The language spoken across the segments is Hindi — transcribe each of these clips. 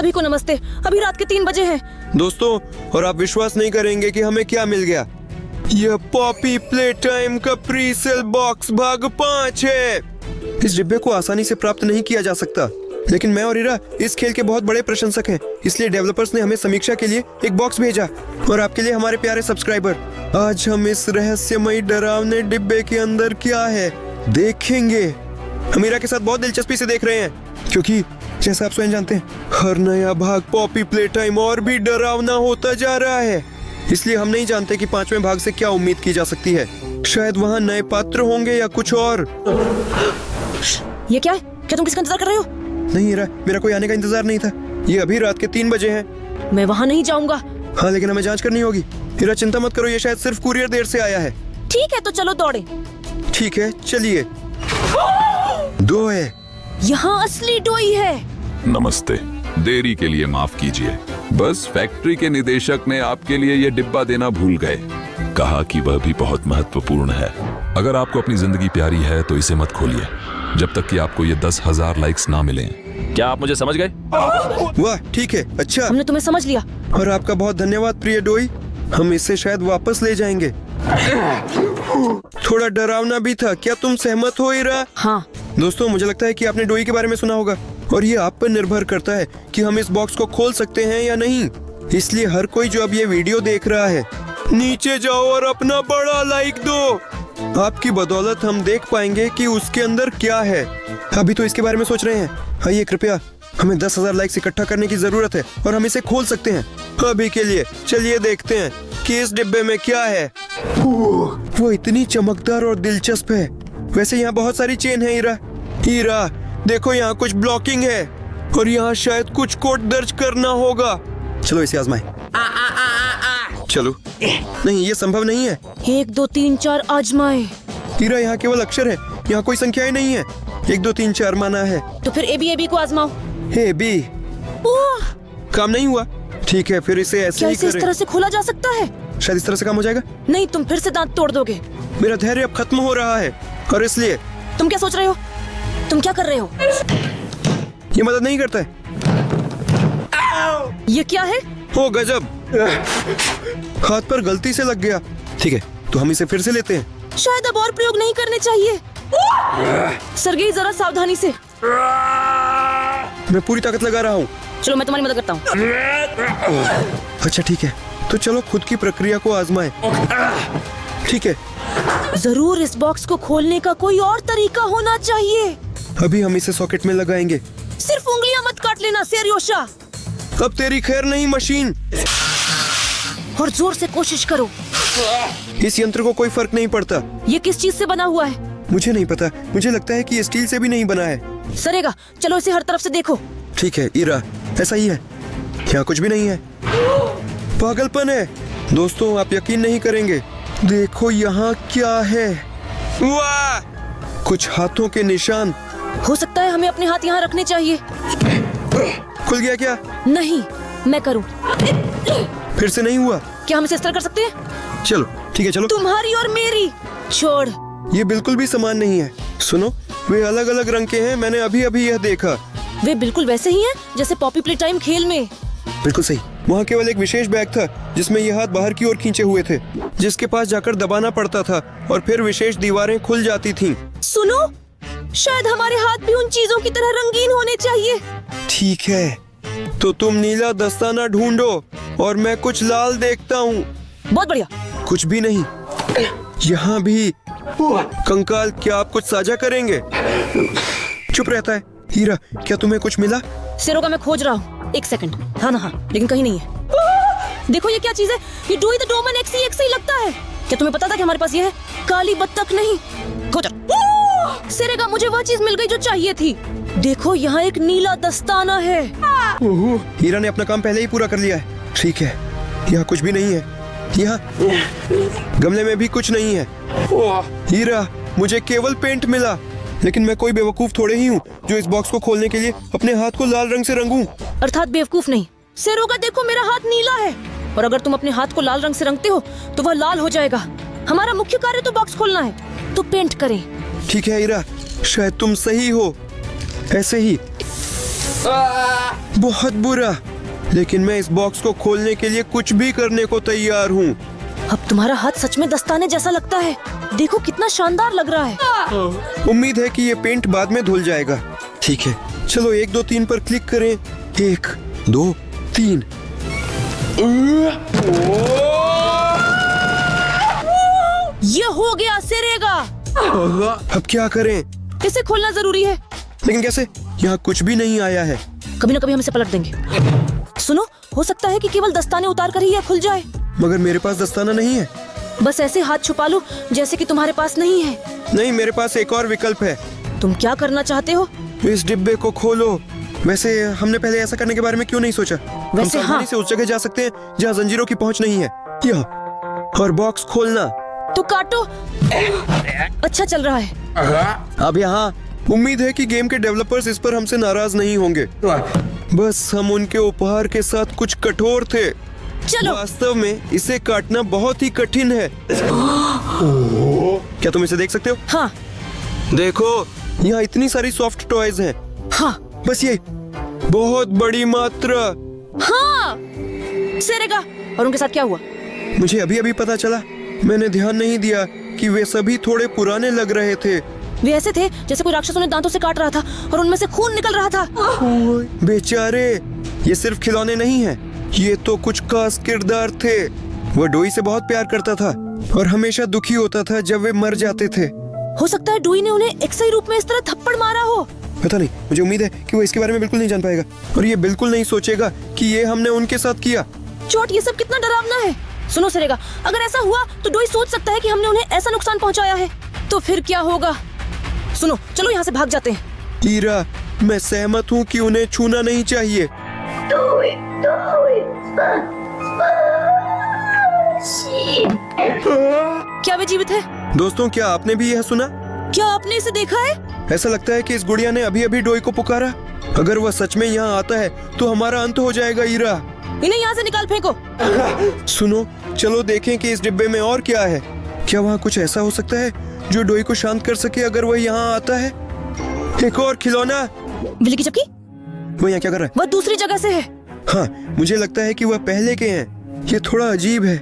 सभी को नमस्ते। अभी रात के 3 बजे हैं। दोस्तों, और आप विश्वास नहीं करेंगे कि हमें क्या मिल गया। यह पॉपी प्ले टाइम का प्री सेल बॉक्स भाग 5 है। इस डिब्बे को आसानी से प्राप्त नहीं किया जा सकता, लेकिन मैं और इरा इस खेल के बहुत बड़े प्रशंसक हैं, इसलिए डेवलपर्स ने हमें समीक्षा के लिए एक बॉक्स भेजा। और आपके लिए हमारे प्यारे सब्सक्राइबर, आज हम इस रहस्यमयी डरावने डिब्बे के अंदर क्या है देखेंगे। हम इरा के साथ बहुत दिलचस्पी से देख रहे हैं, क्योंकि जैसा आप स्वयं जानते हैं, हर नया भाग पॉपी प्ले टाइम और भी डरावना होता जा रहा है। इसलिए हम नहीं जानते कि 5वें भाग से क्या उम्मीद की जा सकती है। शायद वहाँ नए पात्र होंगे या कुछ और। ये क्या है? क्या तुम किसका इंतजार कर रहे हो? नहीं इरा, मेरा कोई आने का इंतजार नहीं था। ये अभी रात के 3 बजे हैं। मैं वहाँ नहीं जाऊंगा। हाँ, लेकिन हमें जांच करनी होगी। इरा चिंता मत करो, ये शायद सिर्फ कुरियर देर से आया है। ठीक है, तो चलो दौड़े। ठीक है, चलिए। 2 है। यहाँ असली डोई है। नमस्ते, देरी के लिए माफ कीजिए। बस फैक्ट्री के निदेशक ने आपके लिए ये डिब्बा देना भूल गए। कहा कि वह भी बहुत महत्वपूर्ण है। अगर आपको अपनी जिंदगी प्यारी है तो इसे मत खोलिए जब तक कि आपको ये 10,000 लाइक्स ना मिलें। क्या आप मुझे समझ गए? वाह, ठीक है, अच्छा। हमने तुम्हें समझ लिया। और आपका बहुत धन्यवाद प्रिय डोई। हम इसे शायद वापस ले जाएंगे। थोड़ा डरावना भी था। क्या तुम सहमत हो इरा? हाँ। दोस्तों, मुझे लगता है कि आपने डोई के बारे में सुना होगा, और ये आप पर निर्भर करता है कि हम इस बॉक्स को खोल सकते हैं या नहीं। इसलिए हर कोई जो अब ये वीडियो देख रहा है, नीचे जाओ और अपना बड़ा लाइक दो। आपकी बदौलत हम देख पाएंगे कि उसके अंदर क्या है। अभी तो इसके बारे में सोच रहे हैं। आइए कृपया, हमें 10,000 लाइक्स इकट्ठा करने की जरूरत है और हम इसे खोल सकते हैं। अभी के लिए चलिए देखते हैं कि इस डिब्बे में क्या है। वो इतनी चमकदार और दिलचस्प है। वैसे यहाँ बहुत सारी चेन है इरा। इरा, देखो यहाँ कुछ ब्लॉकिंग है और यहाँ शायद कुछ कोड दर्ज करना होगा। चलो इसे आजमाएं। चलो। नहीं, ये संभव नहीं है। 1 2 3 4 आजमाए। हीरा, यहाँ केवल अक्षर है, यहाँ कोई संख्याएं नहीं है। 1 2 3 4 माना है। तो फिर ए बी को आजमाओ। बी काम नहीं हुआ। ठीक है, फिर इसे ऐसे क्या ही इसे इस करें। तरह से खोला जा सकता है? शायद इस तरह से काम हो जाएगा। नहीं, तुम फिर से दांत तोड़ दोगे। मेरा धैर्य अब खत्म हो रहा है, और इसलिए तुम क्या सोच रहे हो? तुम क्या कर रहे हो? ये मदद नहीं करता है। ये क्या है? ओ गजब, हाथ पर गलती से लग गया। ठीक है, तो हम इसे फिर से लेते हैं। शायद अब और प्रयोग नहीं करने चाहिए। सरगेई, जरा सावधानी से। मैं पूरी ताकत लगा रहा हूँ। चलो, मैं तुम्हारी मदद करता हूँ। अच्छा ठीक है, तो चलो खुद की प्रक्रिया को आजमाएं। ठीक है, जरूर इस बॉक्स को खोलने का कोई और तरीका होना चाहिए। अभी हम इसे सॉकेट में लगाएंगे। सिर्फ उंगलियां मत काट लेना सेरियोशा। अब तेरी खैर नहीं मशीन। और जोर से कोशिश करो। इस यंत्र को कोई फर्क नहीं पड़ता। ये किस चीज से बना हुआ है? मुझे नहीं पता, मुझे लगता है कि ये स्टील से भी नहीं बना है। सरेगा, चलो इसे हर तरफ से देखो। ठीक है इरा, ऐसा ही है। यहाँ कुछ भी नहीं है। पागलपन है। दोस्तों, आप यकीन नहीं करेंगे। देखो यहाँ क्या है। वाह, कुछ हाथों के निशान। हो सकता है हमें अपने हाथ यहाँ रखने चाहिए। खुल गया क्या? नहीं, मैं करूँ। फिर से नहीं हुआ। क्या हम इसे इस तरह कर सकते हैं? चलो ठीक है, चलो। तुम्हारी और मेरी। छोड़। ये बिल्कुल भी समान नहीं है। सुनो, वे अलग अलग रंग के हैं। मैंने अभी अभी यह देखा। वे बिल्कुल वैसे ही हैं जैसे पॉपी प्ले टाइम खेल में। बिल्कुल सही। वहाँ केवल एक विशेष बैग था जिसमें ये हाथ बाहर की ओर खींचे हुए थे, जिसके पास जाकर दबाना पड़ता था और फिर विशेष दीवारें खुल जाती थीं। सुनो, शायद हमारे हाथ भी उन चीजों की तरह रंगीन होने चाहिए। ठीक है, तो तुम नीला दस्ताना ढूंढो और मैं कुछ लाल देखता हूँ। बहुत बढ़िया। कुछ भी नहीं। यहाँ भी। कंकाल, क्या आप कुछ साझा करेंगे? चुप रहता है। हीरा, क्या तुम्हें कुछ मिला? सिरों मैं खोज रहा हूँ। 1 सेकंड। हाँ ना, हाँ, लेकिन कहीं नहीं है। देखो ये क्या चीज है? ये डूई द डोमन एक्स ही लगता है। क्या तुम्हें पता था कि हमारे पास ये है? काली बत्तख नहीं। खोजा। सिरेगा, मुझे वह चीज मिल गई जो चाहिए थी। देखो, यहाँ एक नीला दस्ताना है। हीरा ने अपना काम पहले ही पूरा कर लिया है। ठीक है, यहाँ कुछ भी नहीं है। यहाँ गमले में भी कुछ नहीं है। हीरा, मुझे केवल पेंट मिला, लेकिन मैं कोई बेवकूफ थोड़े ही हूँ जो इस बॉक्स को खोलने के लिए अपने हाथ को लाल रंग से रंगूं। अर्थात बेवकूफ नहीं। सेरोगा, देखो मेरा हाथ नीला है, और अगर तुम अपने हाथ को लाल रंग से रंगते हो तो वह लाल हो जाएगा। हमारा मुख्य कार्य तो बॉक्स खोलना है, तो पेंट करें। ठीक है हीरा, शायद तुम सही हो। ऐसे ही बहुत बुरा, लेकिन मैं इस बॉक्स को खोलने के लिए कुछ भी करने को तैयार हूँ। अब तुम्हारा हाथ सच में दस्ताने जैसा लगता है। देखो कितना शानदार लग रहा है। उम्मीद है कि ये पेंट बाद में धुल जाएगा। ठीक है, चलो 1 2 3 पर क्लिक करें। 1 2 3। ये हो गया सिरेगा। अब क्या करें? इसे खोलना जरूरी है। लेकिन कैसे? यहाँ कुछ भी नहीं आया है। कभी ना कभी हम इसे पलट देंगे। सुनो, हो सकता है कि केवल दस्ताने उतार कर ही यह खुल जाए। मगर मेरे पास दस्ताना नहीं है। बस ऐसे हाथ छुपा लो जैसे कि तुम्हारे पास नहीं है। नहीं, मेरे पास एक और विकल्प है। तुम क्या करना चाहते हो? इस डिब्बे को खोलो। वैसे हमने पहले ऐसा करने के बारे में क्यों नहीं सोचा? हम वैसे सावधानी हाँ। से उस जगह जा सकते हैं जहाँ जंजीरों की पहुँच नहीं है। यह और बॉक्स खोलना। तो काटो। अच्छा चल रहा है। अब यहाँ उम्मीद है कि गेम के डेवलपर्स इस पर हमसे नाराज नहीं होंगे। बस हम उनके उपहार के साथ कुछ कठोर थे। चलो। वास्तव में इसे काटना बहुत ही कठिन है। क्या तुम इसे देख सकते हो? हाँ देखो, यहाँ इतनी सारी सॉफ्ट टॉयज हैं। हाँ बस ये बहुत बड़ी मात्रा। हाँ। सिरेगा। और उनके साथ क्या हुआ? मुझे अभी अभी पता चला। मैंने ध्यान नहीं दिया कि वे सभी थोड़े पुराने लग रहे थे। वे ऐसे थे जैसे कोई राक्षस उन्हें दांतों से काट रहा था और उनमें से खून निकल रहा था। बेचारे, ये सिर्फ खिलौने नहीं हैं, ये तो कुछ खास किरदार थे। वह डोई से बहुत प्यार करता था और हमेशा दुखी होता था जब वे मर जाते थे। हो सकता है डोई ने उन्हें एक सही रूप में इस तरह थप्पड़ मारा हो। पता नहीं, मुझे उम्मीद है कि वो इसके बारे में बिल्कुल नहीं जान पाएगा और ये बिल्कुल नहीं सोचेगा कि ये हमने उनके साथ किया। चोट, ये सब कितना डरावना है। सुनो सिरेगा, अगर ऐसा हुआ तो डोई सोच सकता है कि हमने उन्हें ऐसा नुकसान पहुंचाया है। तो फिर क्या होगा? सुनो, चलो यहाँ से भाग जाते हैं। हीरा, मैं सहमत हूँ कि उन्हें छूना नहीं चाहिए। क्या वे जीवित है? दोस्तों, क्या आपने भी यह सुना? क्या आपने इसे देखा है? ऐसा लगता है कि इस गुड़िया ने अभी अभी डोई को पुकारा। अगर वह सच में यहाँ आता है तो हमारा अंत हो जाएगा। हीरा, इन्हें यहाँ से निकाल फेंको। सुनो, चलो देखें कि इस डिब्बे में और क्या है। क्या वहाँ कुछ ऐसा हो सकता है जो डोई को शांत कर सके अगर वह यहाँ आता है? एक और खिलौना। बिल्ली की चपकी? वो यहाँ क्या कर रहा वह दूसरी जगह से है। है? हाँ, मुझे लगता है कि वह पहले के हैं। ये थोड़ा अजीब है।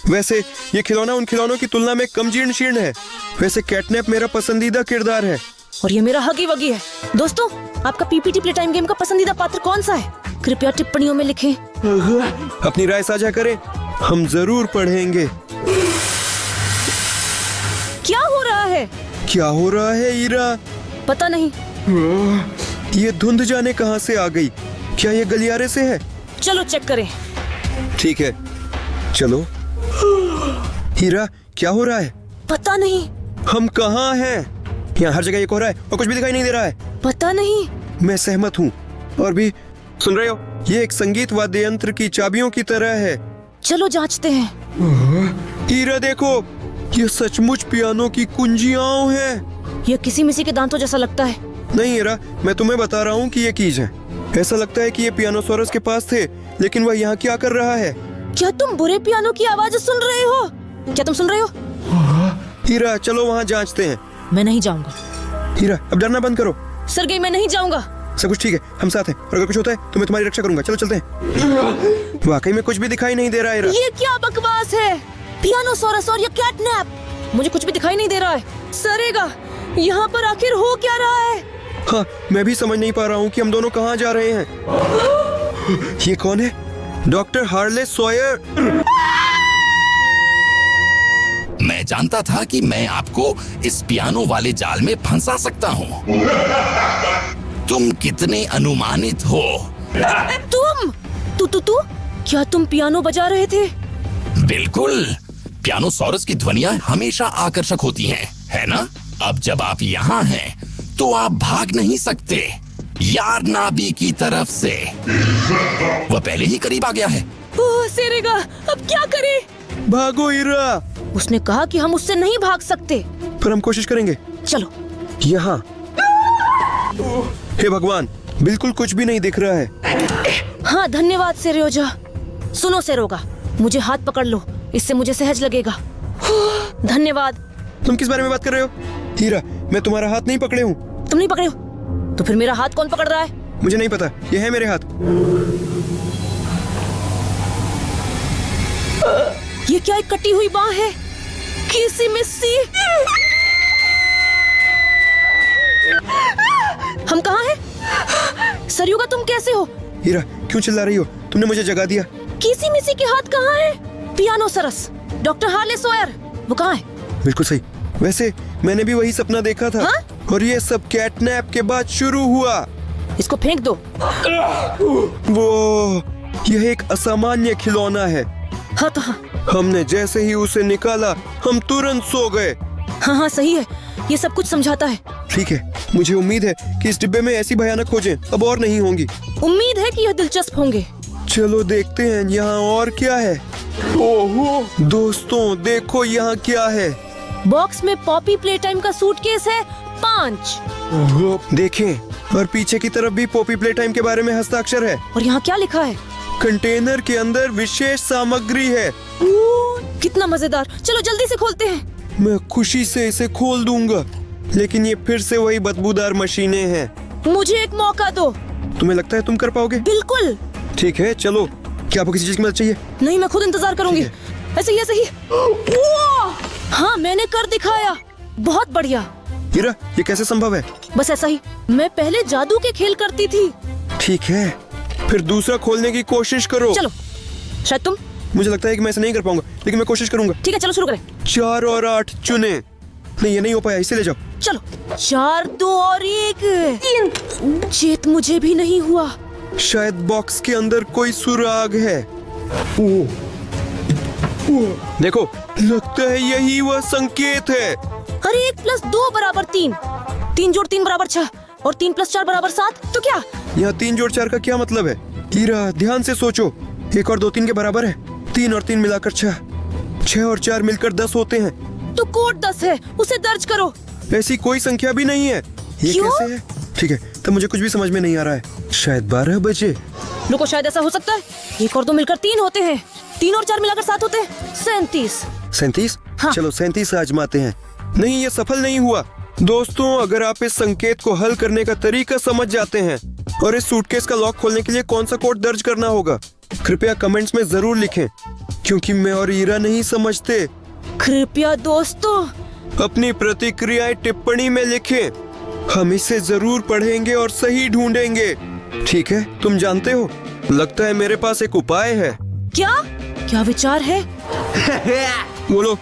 वैसे ये खिलौना उन खिलौनों की तुलना में कम जीर्ण शीर्ण है। वैसे कैटनैप मेरा पसंदीदा किरदार है। और ये मेरा हगी वगी है। दोस्तों, आपका पीपीटी प्ले टाइम गेम का पसंदीदा पात्र कौन सा है? कृपया टिप्पणियों में लिखें। अपनी राय साझा करें, हम जरूर पढ़ेंगे। क्या हो रहा है? क्या हो रहा है हीरा? पता नहीं। ये धुंध जाने कहाँ से आ गई? क्या ये गलियारे से है? चलो चेक करें। ठीक है, चलो। हीरा, क्या हो रहा है? पता नहीं। हम कहाँ हैं? यहाँ हर जगह ये हो रहा है और कुछ भी दिखाई नहीं दे रहा है। पता नहीं। मैं सहमत हूँ। और भी सुन रहे हो? ये एक संगीत वाद्य यंत्र की चाबियों की तरह है। चलो जांचते हैं। हीरा देखो, ये सचमुच पियानो की कुंजियां हैं। यह किसी मिसी के दांतों जैसा लगता है। नहीं हीरा, मैं तुम्हें बता रहा हूँ कि ये कीज है। ऐसा लगता है कि ये पियानोसोरस के पास थे, लेकिन वह यहाँ क्या कर रहा है? क्या तुम बुरे पियानो की आवाज सुन रहे हो? क्या तुम सुन रहे हो? हीरा, चलो वहाँ जांचते हैं। मैं नहीं जाऊंगा। हीरा, अब डरना बंद करो। सरगई, मैं नहीं जाऊंगा। सब कुछ ठीक है, हम साथ हैं और अगर कुछ होता है तो मैं तुम्हारी रक्षा करूंगा। चलो चलते हैं। वाकई में कुछ भी दिखाई नहीं दे रहा है हीरा। ये क्या बकवास है? पियानोसोरस और ये कैटनैप, मुझे कुछ भी दिखाई नहीं दे रहा है। सरेगा, यहाँ पर आखिर हो क्या रहा है? हाँ, मैं भी समझ नहीं पा रहा हूँ कि हम दोनों कहाँ जा रहे हैं। ये कौन है? Doctor Harley Sawyer. मैं जानता था कि मैं आपको इस पियानो वाले जाल में फंसा सकता हूँ। तुम कितने अनुमानित हो? तुम तू क्या तुम पियानो बजा रहे थे? बिल्कुल, पियानोसोरस की ध्वनियां हमेशा आकर्षक होती हैं, है ना? अब जब आप यहाँ हैं, तो आप भाग नहीं सकते। यार नाबी की तरफ से वह पहले ही करीब आ गया है। ओह सेरेगा, अब क्या करें? भागो हीरा। उसने कहा कि हम उससे नहीं भाग सकते। पर हम कोशिश करेंगे। चलो। यहाँ। हे भगवान, बिल्कुल कुछ भी नहीं दिख रहा है। हाँ, धन्यवाद सेरोजा। सुनो सेरोगा, मुझे हाथ पकड़ लो, इससे मुझे सहज लगेगा। धन्यवाद। तुम किस बारे में बात कर रहे हो? हीरा, मैं तुम्हारा हाथ नहीं पकड़े हूँ। तुम नहीं पकड़े हो? तो फिर मेरा हाथ कौन पकड़ रहा है? मुझे नहीं पता, ये है मेरे हाथ। ये क्या एक कटी हुई बांह है? किसी मिस्सी। हम कहाँ हैं? सरयुगा तुम कैसे हो? हीरा क्यों चिल्ला रही हो? तुमने मुझे जगा दिया। किसी मिस्सी के हाथ कहाँ है? पियानो सरस, डॉक्टर हार्ले सोयर, वो कहाँ है? बिल्कुल सही। वैसे मैंने भी वही सपना देखा था। हाँ? और ये सब कैटनैप के बाद शुरू हुआ। इसको फेंक दो। वो यह एक असामान्य खिलौना है। हाँ तो हाँ। हमने जैसे ही उसे निकाला हम तुरंत सो गए। हाँ हाँ सही है, ये सब कुछ समझाता है। ठीक है, मुझे उम्मीद है कि इस डिब्बे में ऐसी भयानक खोजें अब और नहीं होंगी। उम्मीद है कि यह दिलचस्प होंगे। चलो देखते हैं यहाँ और क्या है। ओहो दोस्तों, देखो यहाँ क्या है। बॉक्स में पॉपी प्ले टाइम का सूटकेस है 5। देखें, और पीछे की तरफ भी पॉपी प्ले टाइम के बारे में हस्ताक्षर है। और यहाँ क्या लिखा है? कंटेनर के अंदर विशेष सामग्री है। कितना मजेदार, चलो जल्दी से खोलते हैं। मैं खुशी से इसे खोल दूंगा, लेकिन ये फिर से वही बदबूदार मशीनें हैं। मुझे एक मौका दो। तुम्हें लगता है तुम कर पाओगे? बिल्कुल। ठीक है चलो। क्या आपको किसी चीज की मदद चाहिए? नहीं, मैं खुद इंतजार करूंगी। ऐसे ही ऐसे ही। हाँ मैंने कर दिखाया, बहुत बढ़िया। हीरा ये कैसे संभव है? बस ऐसा ही, मैं पहले जादू के खेल करती थी। ठीक है, फिर दूसरा खोलने की कोशिश करो। चलो, शायद तुम। मुझे लगता है कि मैं ऐसा नहीं कर पाऊंगा, लेकिन मैं कोशिश करूंगा। ठीक है चलो शुरू करें। 4 और 8 चुने। नहीं ये नहीं हो पाया, इसे ले जाओ। चलो 4, 2 और 1। चेत मुझे भी नहीं हुआ। शायद बॉक्स के अंदर कोई सुराग है। देखो, लगता है यही वह संकेत है। अरे 1 + 2 = 3, 3 + 3 = 6 और 3 + 4 = 7। तो क्या? यहाँ 3 जोड़ 4 का क्या मतलब है? हीरा ध्यान से सोचो। 1 और 2 3 के बराबर है। 3 और 3 मिलाकर 6, 6 और 4 मिलकर 10 होते हैं। तो कोड 10 है, उसे दर्ज करो। ऐसी कोई संख्या भी नहीं है। ये क्यों? कैसे है? ठीक है, तब मुझे कुछ भी समझ में नहीं आ रहा है। शायद 12 बजे। रुको, शायद ऐसा हो सकता है। 1 और 2 मिलकर 3 होते हैं, 3 और 4 मिलाकर 7 होते हैं। 37। 37? हाँ। चलो 37 आजमाते हैं। नहीं, ये सफल नहीं हुआ। दोस्तों, अगर आप इस संकेत को हल करने का तरीका समझ जाते हैं और इस सूटकेस का लॉक खोलने के लिए कौन सा कोड दर्ज करना होगा, कृपया कमेंट्स में जरूर लिखें, क्योंकि मैं और हीरा नहीं समझते। कृपया दोस्तों अपनी प्रतिक्रियाएं टिप्पणी में लिखें। हम इसे जरूर पढ़ेंगे और सही ढूंढेंगे। ठीक है, तुम जानते हो, लगता है मेरे पास एक उपाय है। क्या क्या विचार है? बोलो।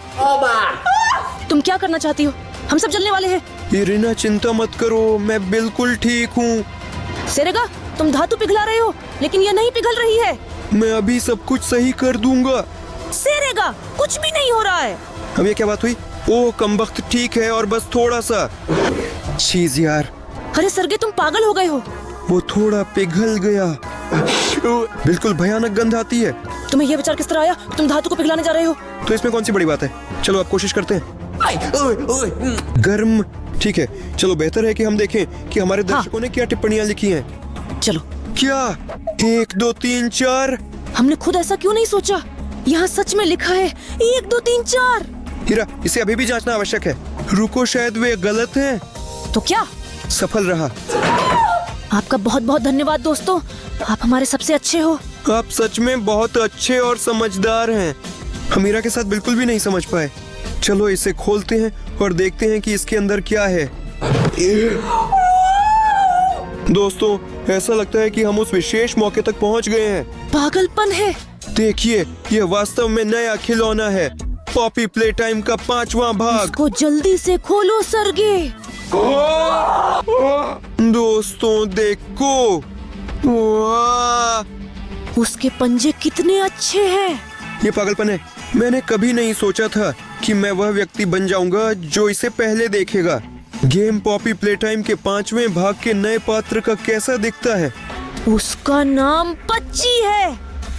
तुम क्या करना चाहती हो? हम सब जलने वाले हैं। इरिना चिंता मत करो, मैं बिल्कुल ठीक हूँ। सेरेगा, तुम धातु पिघला रहे हो, लेकिन यह नहीं पिघल रही है। मैं अभी सब कुछ सही कर दूंगा। सेरेगा, कुछ भी नहीं हो रहा है। अब ये क्या बात हुई? ओह कमबख्त, ठीक है, और बस थोड़ा सा। चीज यार, अरे सरगे, तुम पागल हो गए हो। वो थोड़ा पिघल गया। बिल्कुल भयानक गंध आती है। तुम्हें यह विचार किस तरह आया? तुम धातु को पिघलाने जा रहे हो। तो इसमें कौन सी बड़ी बात है? चलो अब कोशिश करते हैं। गर्म। ठीक है, चलो बेहतर है कि हम देखें कि हमारे दर्शकों ने क्या टिप्पणियां लिखी हैं। चलो। क्या 1 2 3 4? हमने खुद ऐसा क्यों नहीं सोचा? यहाँ सच में लिखा है 1 2 3 4। हीरा, इसे अभी भी जांचना आवश्यक है। रुको, शायद वे गलत हैं। तो क्या? सफल रहा। आपका बहुत बहुत धन्यवाद दोस्तों, आप हमारे सबसे अच्छे हो। आप सच में बहुत अच्छे और समझदार हैं। हम हीरा के साथ बिल्कुल भी नहीं समझ पाए। चलो इसे खोलते हैं और देखते हैं कि इसके अंदर क्या है। दोस्तों, ऐसा लगता है कि हम उस विशेष मौके तक पहुंच गए हैं। पागलपन है। देखिए, यह वास्तव में नया खिलौना है। पॉपी प्ले टाइम का 5वां भाग। इसको जल्दी से खोलो सरगे। दोस्तों देखो, वाह! उसके पंजे कितने अच्छे हैं। ये पागलपन है। मैंने कभी नहीं सोचा था कि मैं वह व्यक्ति बन जाऊंगा जो इसे पहले देखेगा। गेम पॉपी प्ले टाइम के 5वें भाग के नए पात्र का कैसा दिखता है? उसका नाम पच्ची है।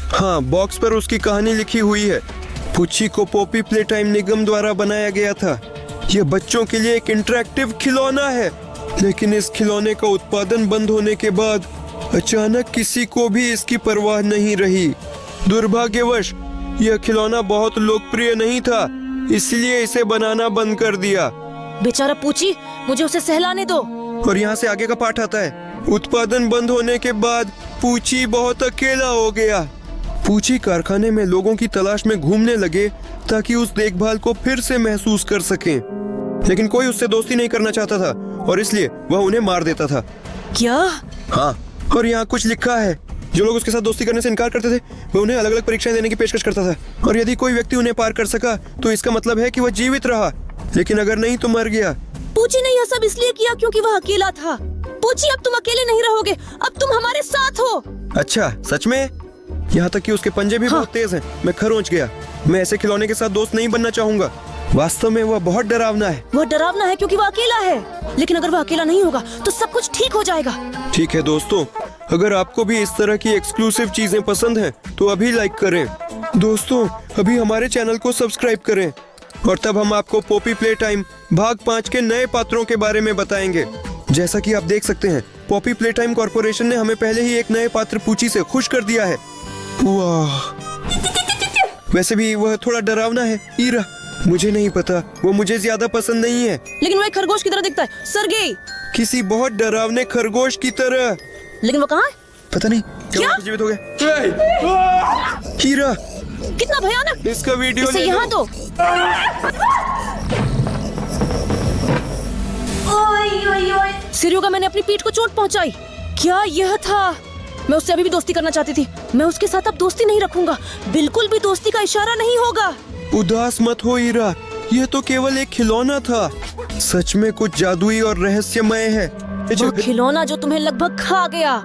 हाँ, बॉक्स पर उसकी कहानी लिखी हुई है। पुच्ची को पॉपी प्ले टाइम निगम द्वारा बनाया गया था। यह बच्चों के लिए एक इंटरैक्टिव खिलौना है, लेकिन इस खिलौने का उत्पादन बंद होने के बाद अचानक किसी को भी इसकी परवाह नहीं रही। दुर्भाग्यवश यह खिलौना बहुत लोकप्रिय नहीं था, इसलिए इसे बनाना बंद कर दिया। बेचारा पूची, मुझे उसे सहलाने दो। और यहाँ से आगे का पाठ आता है। उत्पादन बंद होने के बाद पूची बहुत अकेला हो गया। पूची कारखाने में लोगों की तलाश में घूमने लगे ताकि उस देखभाल को फिर से महसूस कर सकें। लेकिन कोई उससे दोस्ती नहीं करना चाहता था और इसलिए वह उन्हें मार देता था। क्या? हाँ, और यहाँ कुछ लिखा है, जो लोग उसके साथ दोस्ती करने से इनकार करते थे वह उन्हें अलग अलग परीक्षाएं देने की पेशकश करता था, और यदि कोई व्यक्ति उन्हें पार कर सका तो इसका मतलब है कि वह जीवित रहा, लेकिन अगर नहीं तो मर गया। पूची ने यह सब इसलिए किया क्योंकि वह अकेला था। पूची, अब तुम अकेले नहीं रहोगे, अब तुम हमारे साथ हो। अच्छा, सच में? यहाँ तक कि उसके पंजे भी बहुत तेज हैं। मैं खरोंच गया। मैं ऐसे खिलौने के साथ दोस्त नहीं बनना चाहूंगा। वास्तव में वह बहुत डरावना है। वह डरावना है क्योंकि वह अकेला है, लेकिन अगर वह अकेला नहीं होगा तो सब कुछ ठीक हो जाएगा। ठीक है दोस्तों, अगर आपको भी इस तरह की एक्सक्लूसिव चीजें पसंद हैं तो अभी लाइक करें। दोस्तों, अभी हमारे चैनल को सब्सक्राइब करें और तब हम आपको पॉपी प्ले टाइम भाग 5 के नए पात्रों के बारे में बताएंगे। जैसा कि आप देख सकते हैं, पॉपी प्ले टाइम कॉर्पोरेशन ने हमें पहले ही एक नए पात्र पूची से खुश कर दिया है। वाह, वैसे भी वह थोड़ा डरावना है। ईरा, मुझे नहीं पता, वो मुझे ज्यादा पसंद नहीं है। लेकिन वो एक खरगोश की तरह दिखता है। सर्गेई, किसी बहुत डरावने खरगोश की तरह। लेकिन वो कहाँ है? पता नहीं क्या? वो जीवित हो गया। हीरा, कितना भयानक! इसका वीडियो इसे ले यहाँ लो। दो। सिरियोगा, मैंने अपनी पीठ को चोट पहुंचाई। क्या यह था? मैं उससे अभी भी दोस्ती करना चाहती थी। मैं उसके साथ अब दोस्ती नहीं रखूंगा। बिल्कुल भी दोस्ती का इशारा नहीं होगा। उदास मत हो हीरा, यह तो केवल एक खिलौना था। सच में कुछ जादुई और रहस्यमय है। वो खिलौना जो तुम्हें लगभग खा गया।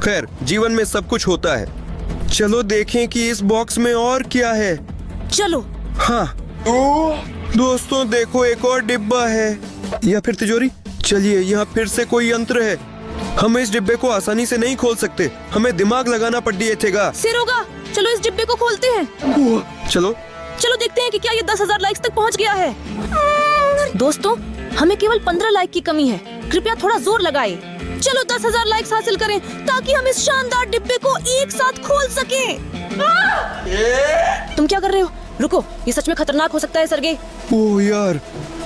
खैर, जीवन में सब कुछ होता है। चलो देखें कि इस बॉक्स में और क्या है। चलो। हाँ दोस्तों, देखो एक और डिब्बा है, या फिर तिजोरी। चलिए, यहाँ फिर से कोई यंत्र है। हम इस डिब्बे को आसानी से नहीं खोल सकते, हमें दिमाग लगाना पड़ेगा। सिरोगा, चलो इस डिब्बे को खोलते हैं। चलो चलो देखते हैं कि क्या ये 10,000 लाइक्स तक पहुंच गया है। दोस्तों, हमें केवल 15 लाइक की कमी है। कृपया थोड़ा जोर लगाएं। चलो 10,000 लाइक्स हासिल करें ताकि हम इस शानदार डिब्बे को एक साथ खोल सकें। तुम क्या कर रहे हो? रुको, ये सच में खतरनाक हो सकता है सर्गे। ओह यार,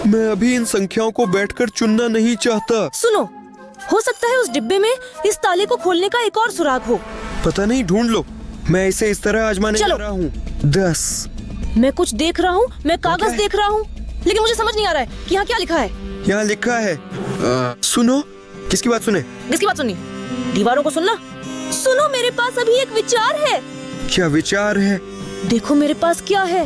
मैं अभी इन संख्याओं को बैठकर चुनना नहीं चाहता। सुनो, हो सकता है उस डिब्बे में इस ताले को खोलने का एक और सुराग हो। पता नहीं, ढूंढ लो। मैं इसे इस तरह आजमाने जा रहा हूँ। 10। मैं कुछ देख रहा हूँ, मैं कागज देख रहा हूँ, लेकिन मुझे समझ नहीं आ रहा है कि यहाँ क्या लिखा है। यहाँ लिखा है, सुनो। किसकी बात सुने? किसकी बात सुननी? दीवारों को सुनना। सुनो, मेरे पास अभी एक विचार है। क्या विचार है? देखो मेरे पास क्या है।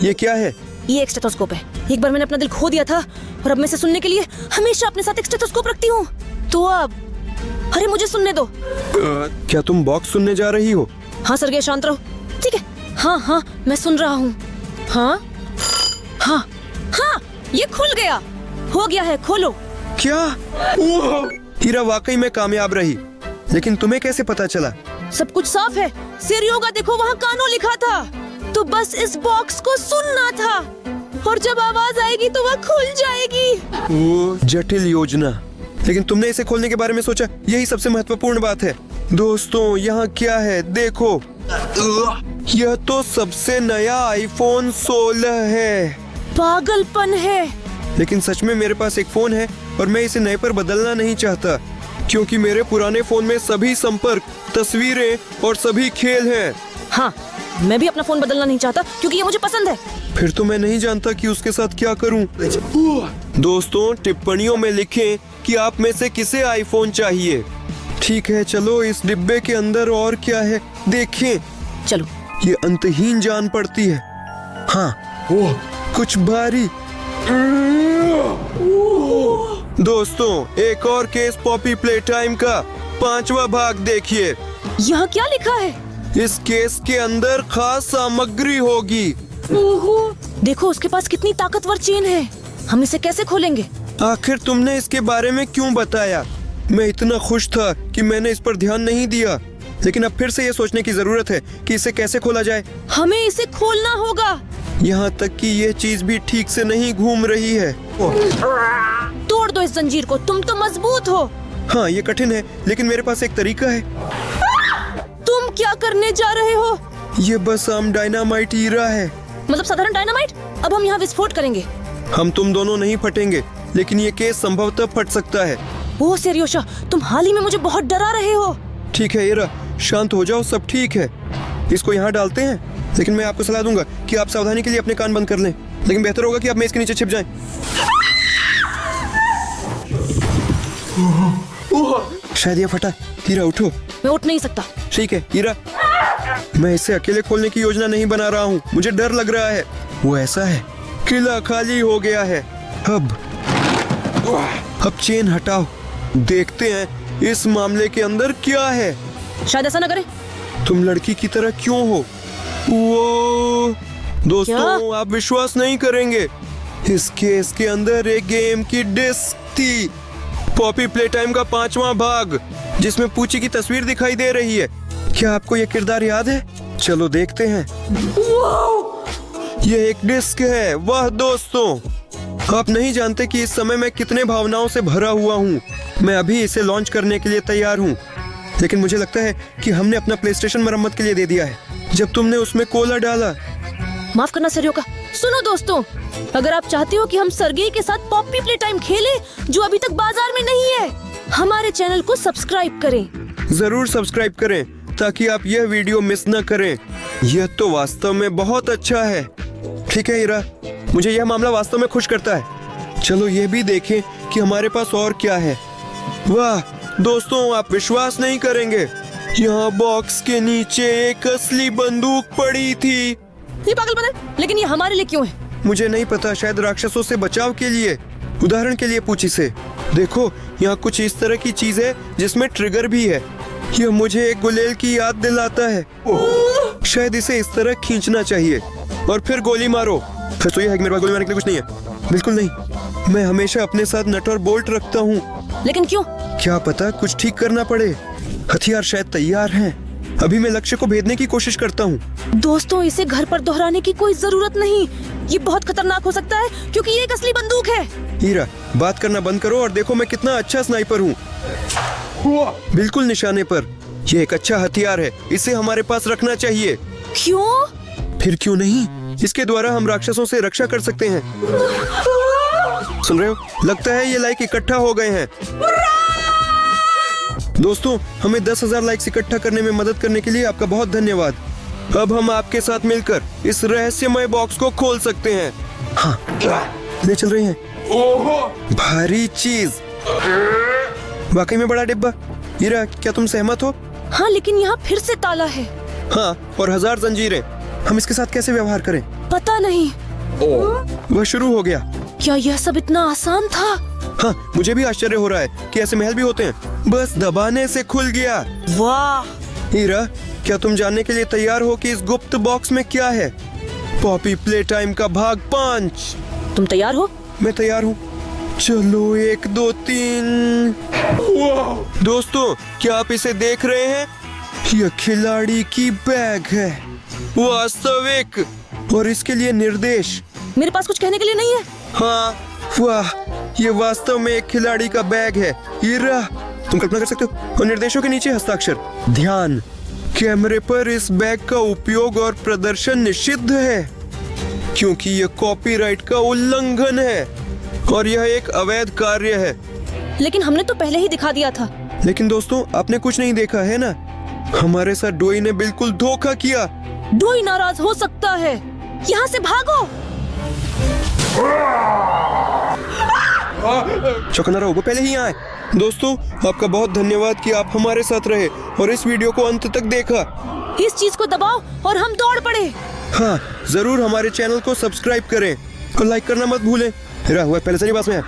ये क्या है? ये एक स्टेथोस्कोप है। एक बार मैंने अपना दिल खो दिया था और अब मैं इसे सुनने के लिए हमेशा अपने साथ एक स्टेथोस्कोप रखती हूँ। तो अब, अरे मुझे सुनने दो। क्या तुम बॉक्स सुनने जा रही हो? हाँ सर्गे, शांत रहो। ठीक है, हाँ हाँ, मैं सुन रहा हूँ। हाँ हाँ हाँ, ये खुल गया। हो गया है, खोलो। क्या? हीरा वाकई में कामयाब रही, लेकिन तुम्हें कैसे पता चला? सब कुछ साफ है। सिरियोगा, देखो वहाँ कानो लिखा था। तो बस इस बॉक्स को सुनना था और जब आवाज आएगी तो वह खुल जाएगी। जटिल योजना, लेकिन तुमने इसे खोलने के बारे में सोचा, यही सबसे महत्वपूर्ण बात है। दोस्तों, यहाँ क्या है? देखो, यह तो सबसे नया आईफोन 16 है। पागलपन है। लेकिन सच में मेरे पास एक फोन है और मैं इसे नए पर बदलना नहीं चाहता, क्योंकि मेरे पुराने फोन में सभी संपर्क, तस्वीरें और सभी खेल हैं। हाँ, मैं भी अपना फोन बदलना नहीं चाहता क्योंकि ये मुझे पसंद है। फिर तो मैं नहीं जानता कि उसके साथ क्या करूं। दोस्तों, टिप्पणियों में लिखें कि आप में से किसे आईफोन चाहिए। ठीक है, चलो इस डिब्बे के अंदर और क्या है देखें। चलो। ये अंतहीन जान पड़ती है। हाँ, कुछ भारी। दोस्तों, एक और केस पॉपी प्ले टाइम का 5वां भाग देखिए। यहाँ क्या लिखा है? इस केस के अंदर खास सामग्री होगी। देखो, उसके पास कितनी ताकतवर चेन है। हम इसे कैसे खोलेंगे? आखिर तुमने इसके बारे में क्यों बताया? मैं इतना खुश था कि मैंने इस पर ध्यान नहीं दिया, लेकिन अब फिर से ये सोचने की जरूरत है कि इसे कैसे खोला जाए। हमें इसे खोलना होगा। यहाँ तक कि ये चीज भी ठीक से नहीं घूम रही है। तोड़ दो इस जंजीर को, तुम तो मजबूत हो। हाँ, ये कठिन है, लेकिन मेरे पास एक तरीका है। तुम क्या करने जा रहे हो? ये बस आम डायनामाइट हीरा है। मतलब साधारण डायनामाइट? अब हम यहाँ विस्फोट करेंगे। हम तुम दोनों नहीं फटेंगे, लेकिन ये केस संभवतः फट सकता है। ओह सेरियोशा, तुम हाल ही में मुझे बहुत डरा रहे हो। ठीक है इरा, शांत हो जाओ, सब ठीक है। इसको यहाँ डालते हैं, लेकिन मैं आपको सलाह दूंगा कि आप सावधानी के लिए अपने कान बंद कर लें। लेकिन बेहतर होगा कि आप मेज के नीचे छिप जाएं। शायद ये फटा। हीरा उठो। मैं उठ नहीं सकता। ठीक है हीरा, मैं इसे अकेले खोलने की योजना नहीं बना रहा हूँ, मुझे डर लग रहा है। वो ऐसा है, किला खाली हो गया है। अब चेन हटाओ, देखते हैं इस मामले के अंदर क्या है। शायद ऐसा ना करे। तुम लड़की की तरह क्यों हो? वो दोस्तों, क्या? आप विश्वास नहीं करेंगे, इस केस के अंदर एक गेम की डिस्क थी, पॉपी प्ले टाइम का 5वां भाग, जिसमें पूची की तस्वीर दिखाई दे रही है। क्या आपको यह किरदार याद है? चलो देखते हैं। यह एक डिस्क है। वाह दोस्तों, आप नहीं जानते कि इस समय मैं कितने भावनाओं से भरा हुआ हूँ। मैं अभी इसे लॉन्च करने के लिए तैयार हूँ, लेकिन मुझे लगता है कि हमने अपना प्लेस्टेशन मरम्मत के लिए दे दिया है, जब तुमने उसमें कोला डाला। माफ करना सेरियोका। सुनो दोस्तों, अगर आप चाहते हो कि हम सरगेई के साथ पॉपी प्ले टाइम खेलें, जो अभी तक बाजार में नहीं है, हमारे चैनल को सब्सक्राइब करें। जरूर सब्सक्राइब करें ताकि आप यह वीडियो मिस न करें। यह तो वास्तव में बहुत अच्छा है। ठीक है हीरा, मुझे यह मामला वास्तव में खुश करता है। चलो यह भी देखें कि हमारे पास और क्या है। वाह दोस्तों, आप विश्वास नहीं करेंगे, यहाँ बॉक्स के नीचे एक असली बंदूक पड़ी थी। ये पागलपन है, लेकिन ये हमारे लिए क्यों है? मुझे नहीं पता, शायद राक्षसों से बचाव के लिए। उदाहरण के लिए पूछी से देखो, यहाँ कुछ इस तरह की चीज है जिसमें ट्रिगर भी है। यह मुझे एक गुलेल की याद दिलाता है। शायद इसे इस तरह खींचना चाहिए और फिर गोली मारो। फिर तो यह है कि मेरे पास गोली मारने के लिए कुछ नहीं है। बिल्कुल नहीं, मैं हमेशा अपने साथ नट और बोल्ट रखता हूँ। लेकिन क्यों? क्या पता कुछ ठीक करना पड़े। हथियार शायद तैयार हैं। अभी मैं लक्ष्य को भेदने की कोशिश करता हूँ। दोस्तों, इसे घर पर दोहराने की कोई जरूरत नहीं। ये बहुत खतरनाक हो सकता है क्योंकि ये एक असली बंदूक है। हीरा, बात करना बंद करो और देखो मैं कितना अच्छा स्नाइपर हूँ। बिल्कुल निशाने पर। ये एक अच्छा हथियार है, इसे हमारे पास रखना चाहिए। क्यों? फिर क्यों नहीं? इसके द्वारा हम राक्षसों से रक्षा कर सकते हैं। सुन रहे हो? लगता है ये लाइक इकट्ठा हो गए हैं। दोस्तों, हमें 10,000 लाइक्स इकट्ठा करने में मदद करने के लिए आपका बहुत धन्यवाद। अब हम आपके साथ मिलकर इस रहस्यमय बॉक्स को खोल सकते हैं। हाँ, ले चल रहे हैं। भारी चीज, वाकई में बड़ा डिब्बा। हीरा, क्या तुम सहमत हो? हाँ, लेकिन यहाँ फिर से ताला है। हाँ, और 1000 जंजीरें। हम इसके साथ कैसे व्यवहार करें? पता नहीं। वह शुरू हो गया। क्या यह सब इतना आसान था? हाँ, मुझे भी आश्चर्य हो रहा है कि ऐसे महल भी होते हैं। बस दबाने से खुल गया। वाह! हीरा, क्या तुम जानने के लिए तैयार हो कि इस गुप्त बॉक्स में क्या है? पॉपी प्ले टाइम का भाग 5। तुम तैयार हो? मैं तैयार हूँ। चलो 1 2 3। दोस्तों, क्या आप इसे देख रहे हैं? यह खिलाड़ी की बैग है, वास्तविक, और इसके लिए निर्देश। मेरे पास कुछ कहने के लिए नहीं है। हाँ, वाह, ये वास्तव में एक खिलाड़ी का बैग है। हीरा, तुम कल्पना कर सकते हो? और निर्देशों के नीचे हस्ताक्षर। ध्यान, कैमरे पर इस बैग का उपयोग और प्रदर्शन निषिद्ध है क्योंकि यह कॉपीराइट का उल्लंघन है और यह एक अवैध कार्य है। लेकिन हमने तो पहले ही दिखा दिया था। लेकिन दोस्तों, आपने कुछ नहीं देखा है ना? हमारे साथ डोई ने बिल्कुल धोखा किया। डोई नाराज हो सकता है। यहाँ से भागो। चौकन्ना रहो, वो पहले ही आए। दोस्तों, आपका बहुत धन्यवाद कि आप हमारे साथ रहे और इस वीडियो को अंत तक देखा। इस चीज को दबाओ और हम दौड़ पड़े। हाँ, जरूर हमारे चैनल को सब्सक्राइब करें और लाइक करना मत भूलें। हीरा, हुआ पहले से नहीं पास में है।